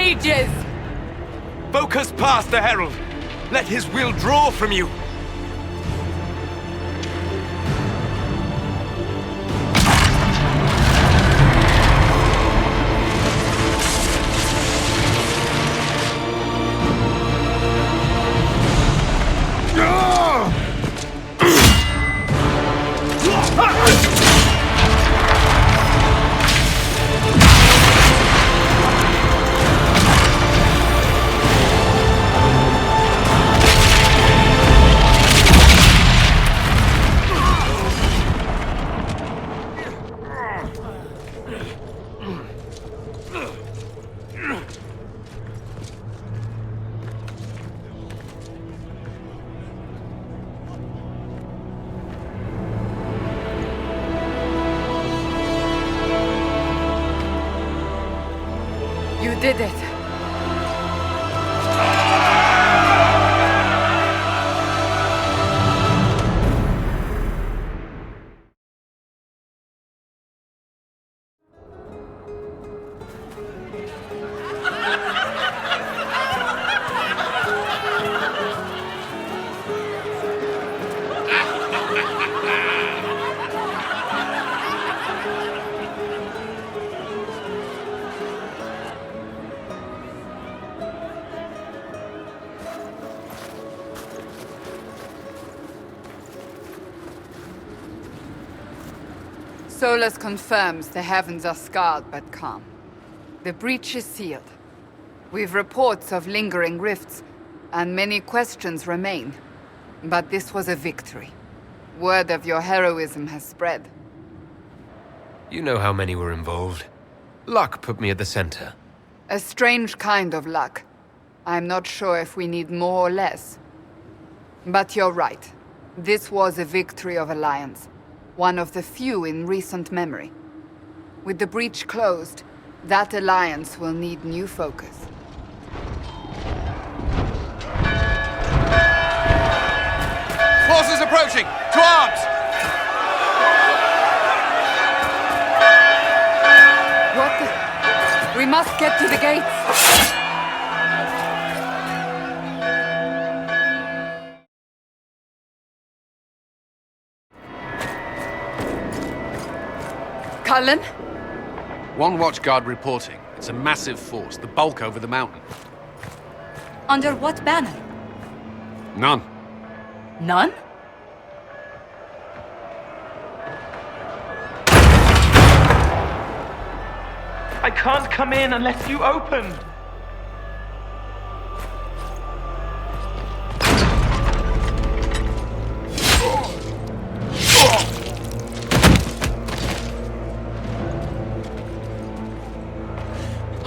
mages! Focus past the Herald. Let his will draw from you. You did it. Solus confirms the heavens are scarred but calm. The breach is sealed. We've reports of lingering rifts, and many questions remain. But this was a victory. Word of your heroism has spread. You know how many were involved. Luck put me at the center. A strange kind of luck. I'm not sure if we need more or less. But you're right. This was a victory of Alliance. One of the few in recent memory. With the breach closed, that alliance will need new focus. Forces approaching! To arms! What the... We must get to the gates! Cullen? One watchguard reporting. It's a massive force, the bulk over the mountain. Under what banner? None. None? I can't come in unless you open!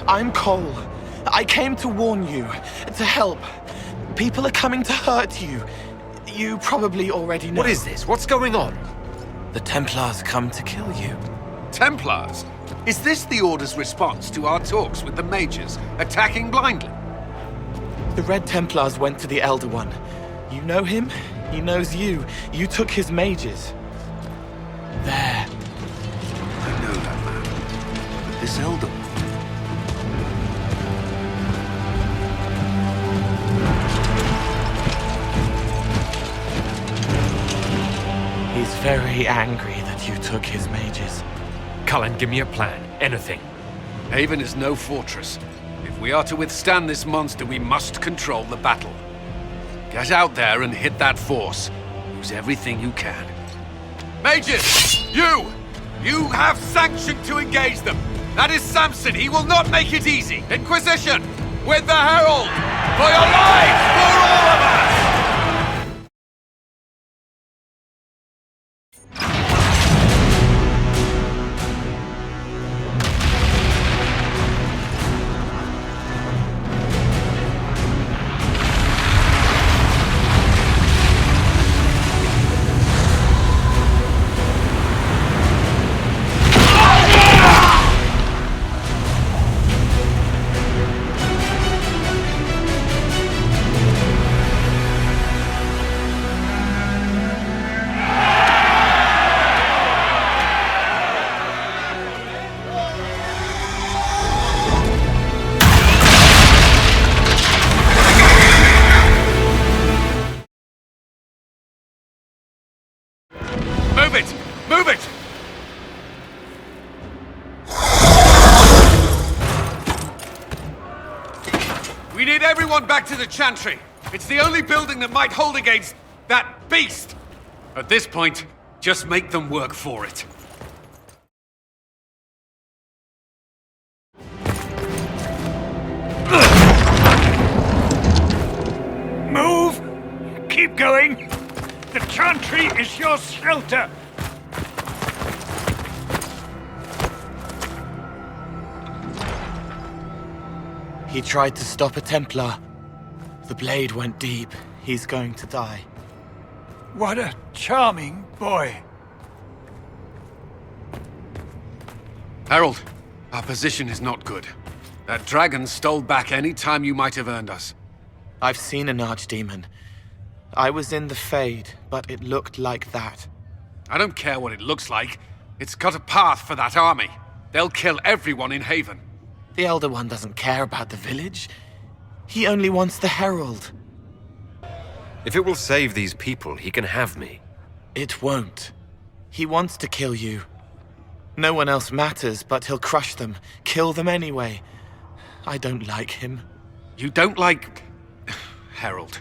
I'm Cole. I came to warn you, to help. People are coming to hurt you. You probably already know. What is this? What's going on? The Templars come to kill you. Templars? Is this the Order's response to our talks with the mages, attacking blindly? The Red Templars went to the Elder One. You know him, he knows you. You took his mages. There. I know that man. But this Elder One... He's very angry that you took his mages. Cullen, give me a plan. Anything. Haven is no fortress. If we are to withstand this monster, we must control the battle. Get out there and hit that force. Use everything you can. Mages! You have sanction to engage them. That is Samson. He will not make it easy. Inquisition! With the Herald! For your lives! For all of us! Lead everyone back to the Chantry. It's the only building that might hold against that beast. At this point, just make them work for it. Move! Keep going! The Chantry is your shelter! He tried to stop a Templar. The blade went deep. He's going to die. What a charming boy. Harold, our position is not good. That dragon stole back any time you might have earned us. I've seen an archdemon. I was in the Fade, but it looked like that. I don't care what it looks like. It's got a path for that army. They'll kill everyone in Haven. The Elder One doesn't care about the village. He only wants the Herald. If it will save these people, he can have me. It won't. He wants to kill you. No one else matters, but he'll crush them, kill them anyway. I don't like him. You don't like... Harold,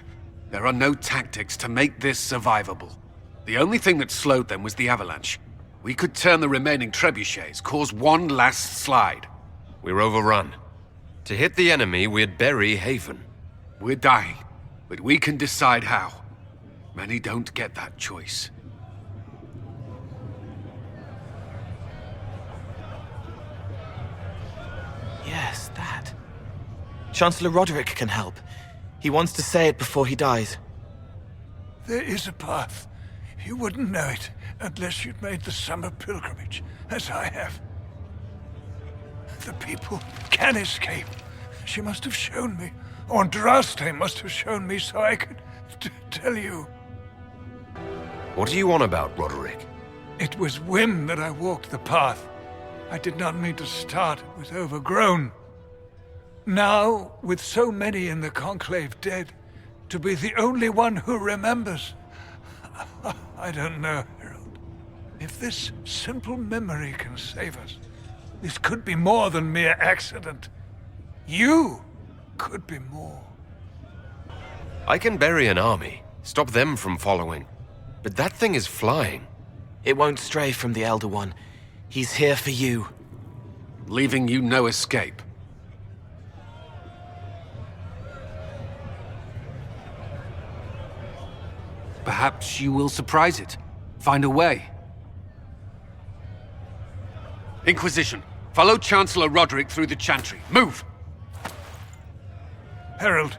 there are no tactics to make this survivable. The only thing that slowed them was the avalanche. We could turn the remaining trebuchets, cause one last slide. We're overrun. To hit the enemy, we'd bury Haven. We're dying, but we can decide how. Many don't get that choice. Yes, that. Chancellor Roderick can help. He wants to say it before he dies. There is a path. You wouldn't know it unless you'd made the summer pilgrimage, as I have. The people can escape. She must have shown me. Or Andraste must have shown me so I could tell you. What are you on about, Roderick? It was whim that I walked the path. I did not mean to start. It was overgrown. Now, with so many in the Conclave dead, to be the only one who remembers... I don't know, Harold. If this simple memory can save us, this could be more than mere accident. You could be more. I can bury an army, stop them from following. But that thing is flying. It won't stray from the Elder One. He's here for you. Leaving you no escape. Perhaps you will surprise it. Find a way. Inquisition, follow Chancellor Roderick through the Chantry. Move! Harold,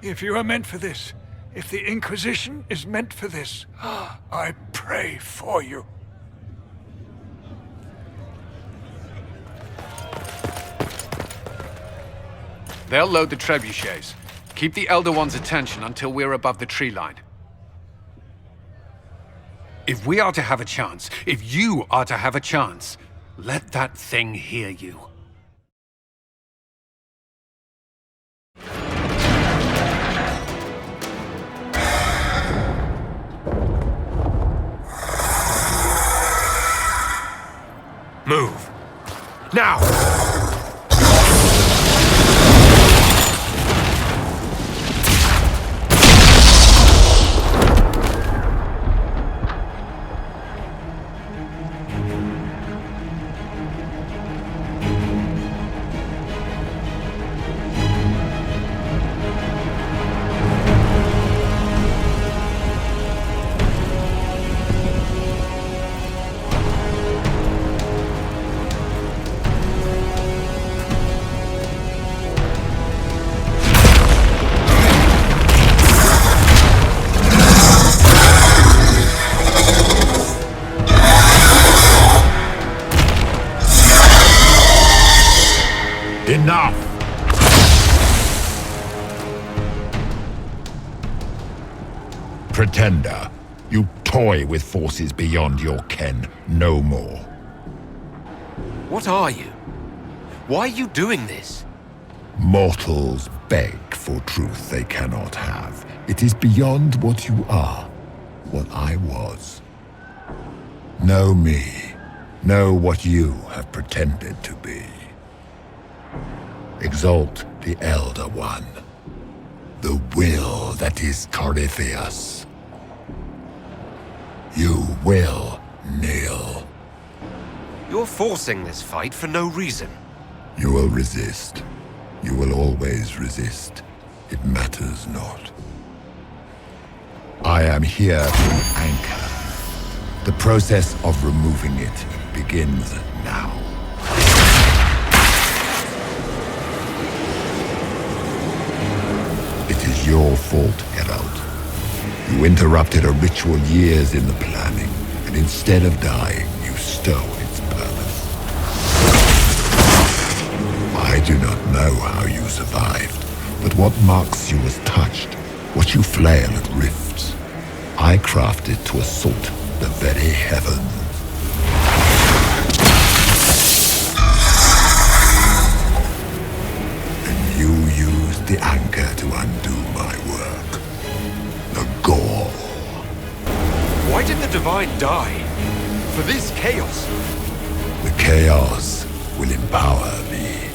if you are meant for this, if the Inquisition is meant for this, I pray for you. They'll load the trebuchets. Keep the Elder One's attention until we're above the tree line. If we are to have a chance, if you are to have a chance, let that thing hear you. Move! Now! Enough! Pretender, you toy with forces beyond your ken no more. What are you? Why are you doing this? Mortals beg for truth they cannot have. It is beyond what you are, what I was. Know me. Know what you have pretended to be. Exalt the Elder One. The will that is Corypheus. You will kneel. You're forcing this fight for no reason. You will resist. You will always resist. It matters not. I am here to anchor. The process of removing it begins now. It is your fault, Herald. You interrupted a ritual years in the planning, and instead of dying, you stole its purpose. I do not know how you survived, but what marks you as touched, what you flail at rifts, I crafted to assault the very heavens. And you used the anchor to undo my work. The gore. Why did the Divine die? For this chaos? The chaos will empower me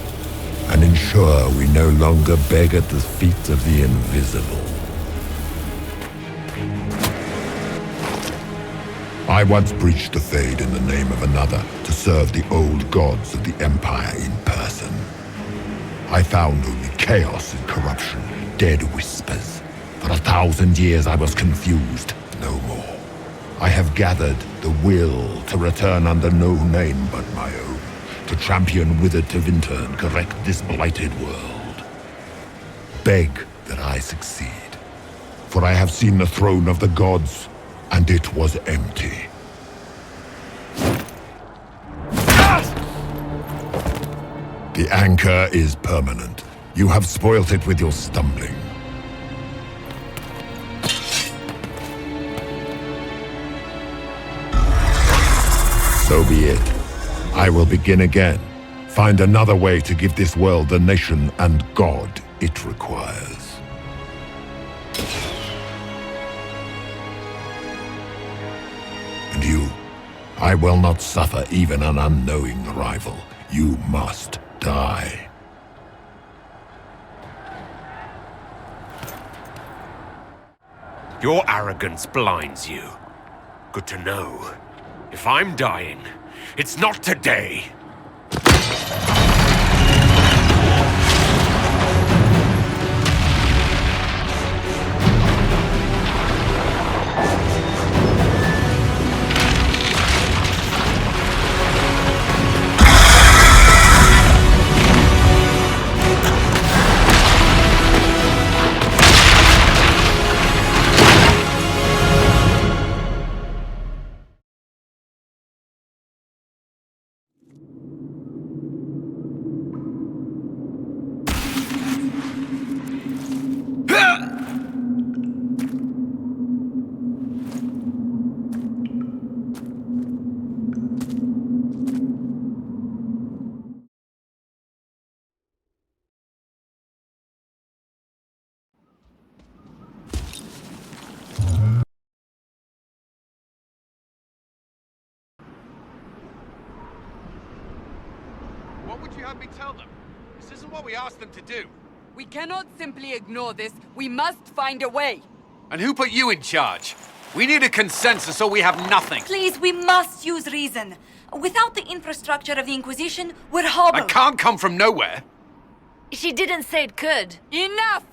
and ensure we no longer beg at the feet of the invisible. I once breached the Fade in the name of another to serve the old gods of the Empire in person. I found only chaos and corruption, dead whispers. For 1,000 years I was confused, no more. I have gathered the will to return under no name but my own, to champion Withered Tevinter and correct this blighted world. Beg that I succeed, for I have seen the throne of the gods, and it was empty. The anchor is permanent. You have spoilt it with your stumbling. So be it. I will begin again. Find another way to give this world the nation and God it requires. And you, I will not suffer even an unknowing rival. You must die. Your arrogance blinds you. Good to know. If I'm dying, it's not today. What would you have me tell them? This isn't what we asked them to do. We cannot simply ignore this. We must find a way. And who put you in charge? We need a consensus or we have nothing. Please, we must use reason. Without the infrastructure of the Inquisition, we're I hobbled. can't come from nowhere. She didn't say it could. Enough!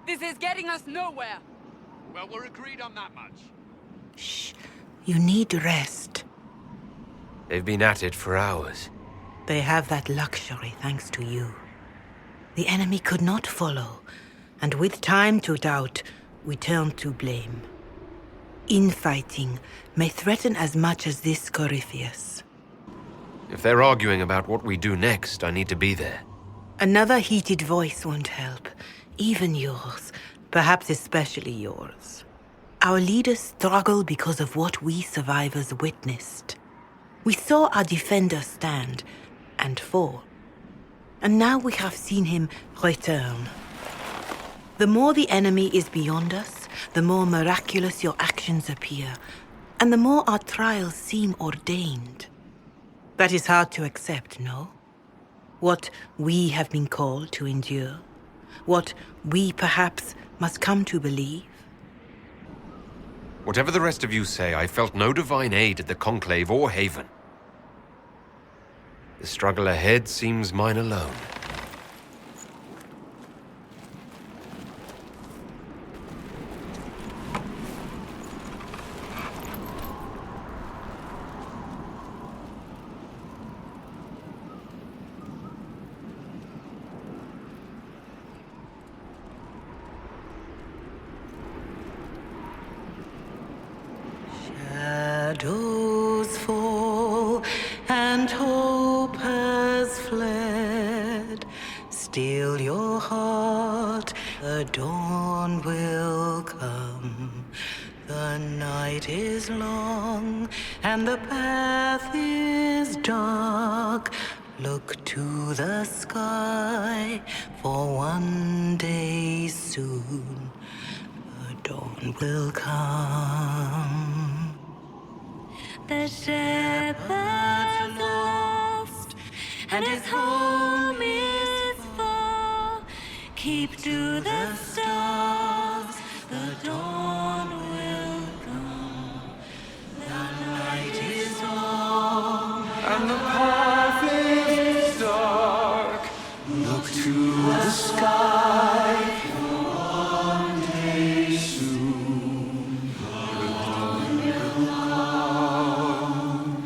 This is getting us nowhere. Well, we're agreed on that much. Shh. You need rest. They've been at it for hours. They have that luxury thanks to you. The enemy could not follow, and with time to doubt, we turn to blame. Infighting may threaten as much as this Corypheus. If they're arguing about what we do next, I need to be there. Another heated voice won't help. Even yours. Perhaps especially yours. Our leaders struggle because of what we survivors witnessed. We saw our defender stand and fall. And now we have seen him return. The more the enemy is beyond us, the more miraculous your actions appear, and the more our trials seem ordained. That is hard to accept, no? What we have been called to endure, What we perhaps must come to believe? Whatever the rest of you say, I felt no divine aid at the Conclave or Haven. The struggle ahead seems mine alone. Shadows fall and hope has fled. Still your heart, the dawn will come. The night is long and the path is dark. Look to the sky, for one day soon the dawn will come. The shepherd's lost, and his home is far. Keep to the stars, the dawn will come. The night is long, And the path is dark. Look to the sky. One day soon, the dawn will come.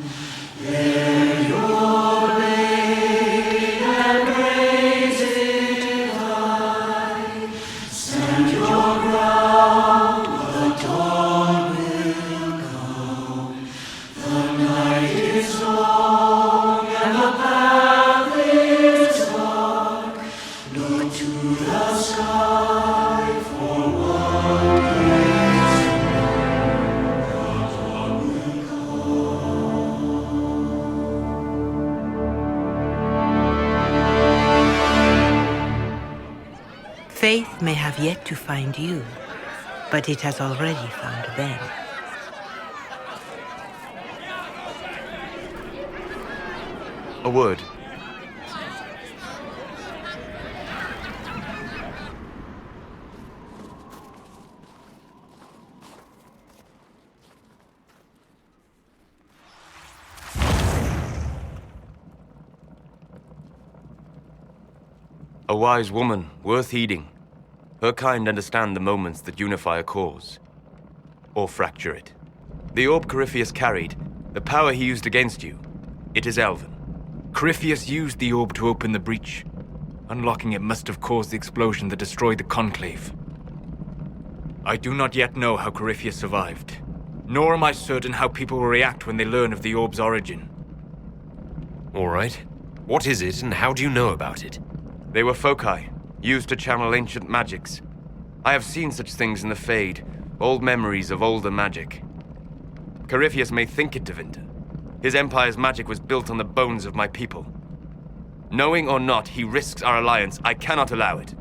Bear your blade and raise it high. Stand your ground, the dawn will come. The night is long and the path is dark. Look to the sky for one day soon. The dawn will Faith may have yet to find you, but it has already found them. A word. A wise woman, worth heeding. Her kind understand the moments that unify a cause. Or fracture it. The orb Corypheus carried, the power he used against you, it is elven. Corypheus used the orb to open the breach. Unlocking it must have caused the explosion that destroyed the Conclave. I do not yet know how Corypheus survived, nor am I certain how people will react when they learn of the orb's origin. All right. What is it, and how do you know about it? They were foci, used to channel ancient magics. I have seen such things in the Fade, old memories of older magic. Corypheus may think it Devinter. His empire's magic was built on the bones of my people. Knowing or not, he risks our alliance. I cannot allow it.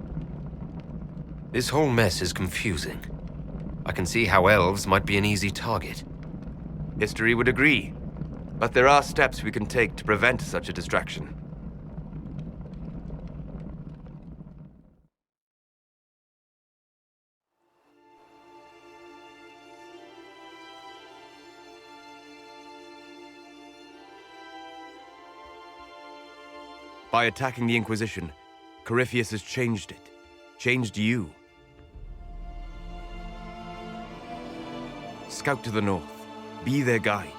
This whole mess is confusing. I can see how elves might be an easy target. History would agree, but there are steps we can take to prevent such a distraction. By attacking the Inquisition, Corypheus has changed it. Changed you. Scout to the north. Be their guide.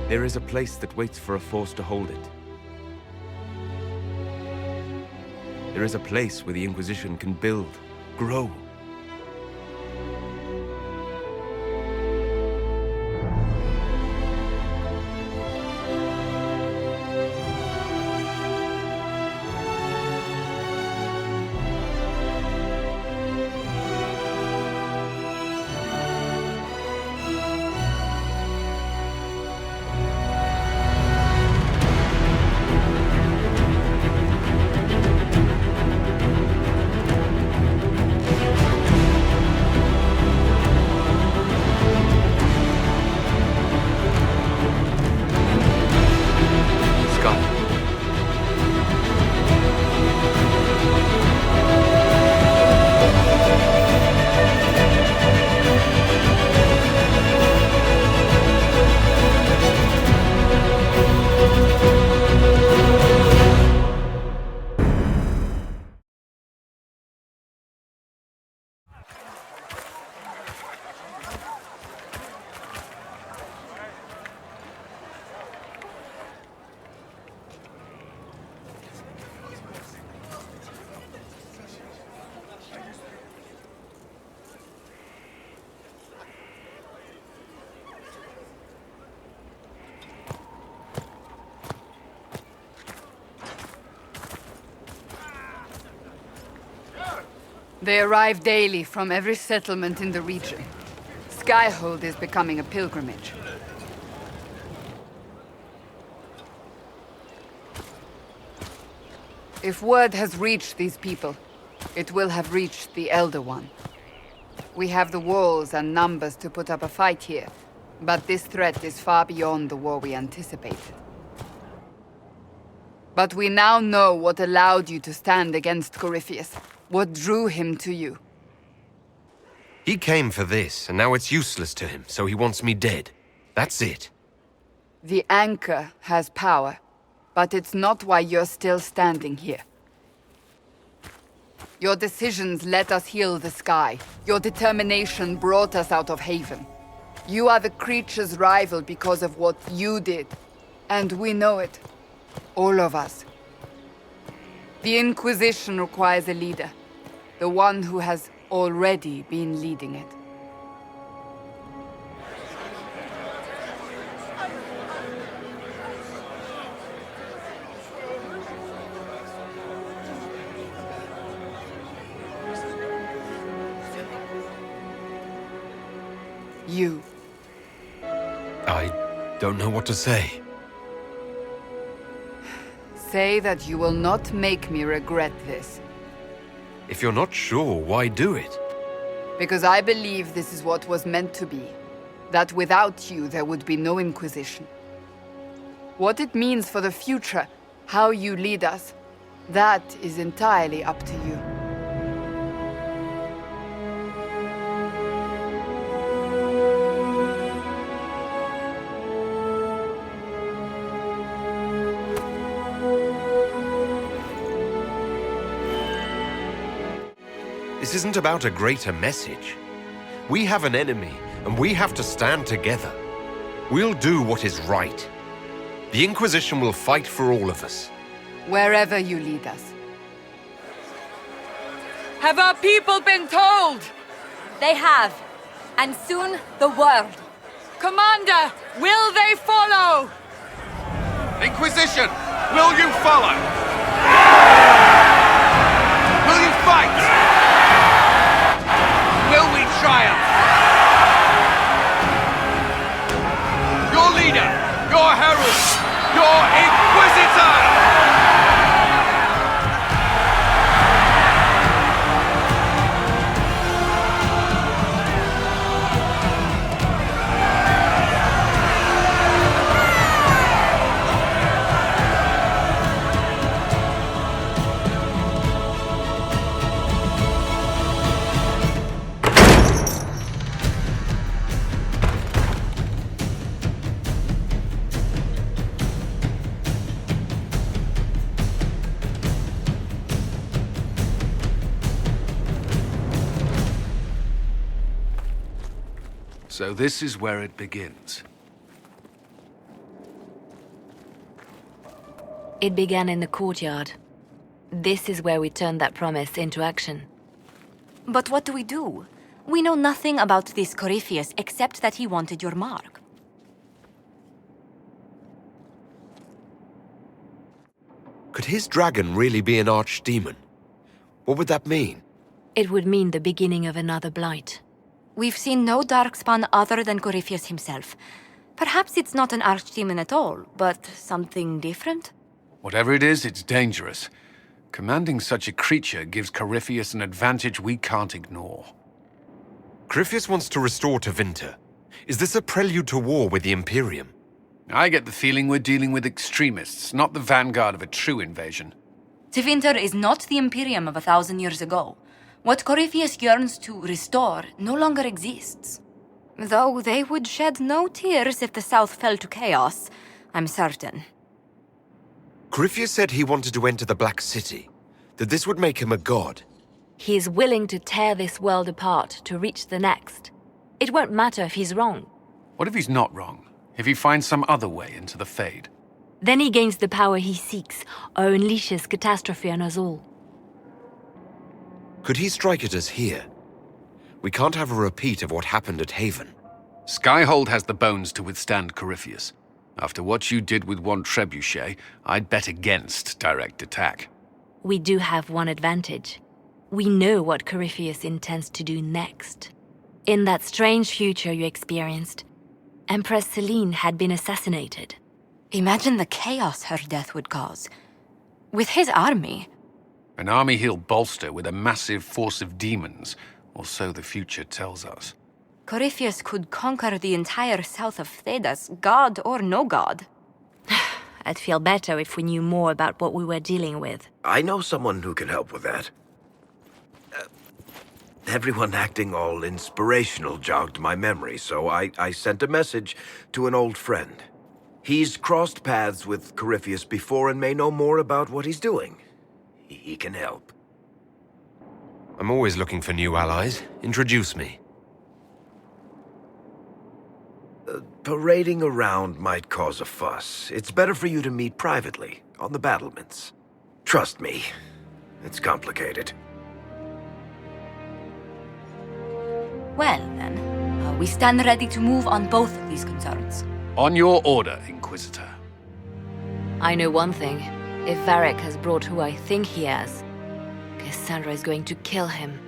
There is a place that waits for a force to hold it. There is a place where the Inquisition can build, grow. They arrive daily from every settlement in the region. Skyhold is becoming a pilgrimage. If word has reached these people, it will have reached the Elder One. We have the walls and numbers to put up a fight here, but this threat is far beyond the war we anticipated. But we now know what allowed you to stand against Corypheus, what drew him to you. He came for this, and now it's useless to him, so he wants me dead. That's it. The Anchor has power, but it's not why you're still standing here. Your decisions let us heal the sky. Your determination brought us out of Haven. You are the creature's rival because of what you did. And we know it. All of us. The Inquisition requires a leader. The one who has already been leading it. You. I don't know what to say. Say that you will not make me regret this. If you're not sure, why do it? Because I believe this is what was meant to be. That without you, there would be no Inquisition. What it means for the future, how you lead us, that is entirely up to you. This isn't about a greater message. We have an enemy, and we have to stand together. We'll do what is right. The Inquisition will fight for all of us. Wherever you lead us. Have our people been told? They have. And soon, the world. Commander, will they follow? Inquisition, will you follow? Will you fight? Will we triumph? Your leader, your herald, your Inquisitor! So this is where it begins. It began in the courtyard. This is where we turned that promise into action. But what do we do? We know nothing about this Corypheus except that he wanted your mark. Could his dragon really be an archdemon? What would that mean? It would mean the beginning of another blight. We've seen no darkspawn other than Corypheus himself. Perhaps it's not an archdemon at all, but something different? Whatever it is, it's dangerous. Commanding such a creature gives Corypheus an advantage we can't ignore. Corypheus wants to restore Tevinter. Is this a prelude to war with the Imperium? I get the feeling we're dealing with extremists, not the vanguard of a true invasion. Tevinter is not the Imperium of 1,000 years ago. What Corypheus yearns to restore no longer exists. Though they would shed no tears if the South fell to chaos, I'm certain. Corypheus said he wanted to enter the Black City, that this would make him a god. He is willing to tear this world apart to reach the next. It won't matter if he's wrong. What if he's not wrong? If he finds some other way into the Fade? Then he gains the power he seeks, or unleashes catastrophe on us all. Could he strike at us here? We can't have a repeat of what happened at Haven. Skyhold has the bones to withstand Corypheus. After what you did with one trebuchet, I'd bet against direct attack. We do have one advantage. we know what Corypheus intends to do next. In that strange future you experienced, Empress Celine had been assassinated. Imagine the chaos her death would cause. With his army. An army he'll bolster with a massive force of demons, or so the future tells us. Corypheus could conquer the entire south of Thedas, god or no god. I'd feel better if we knew more about what we were dealing with. I know someone who can help with that. Everyone acting all inspirational jogged my memory, so I sent a message to an old friend. He's crossed paths with Corypheus before and may know more about what he's doing. He can help. I'm always looking for new allies. Introduce me. Parading around might cause a fuss. It's better for you to meet privately, on the battlements. Trust me, it's complicated. Well, then, we stand ready to move on both of these concerns. On your order, Inquisitor. I know one thing. If Varric has brought who I think he has, Cassandra is going to kill him.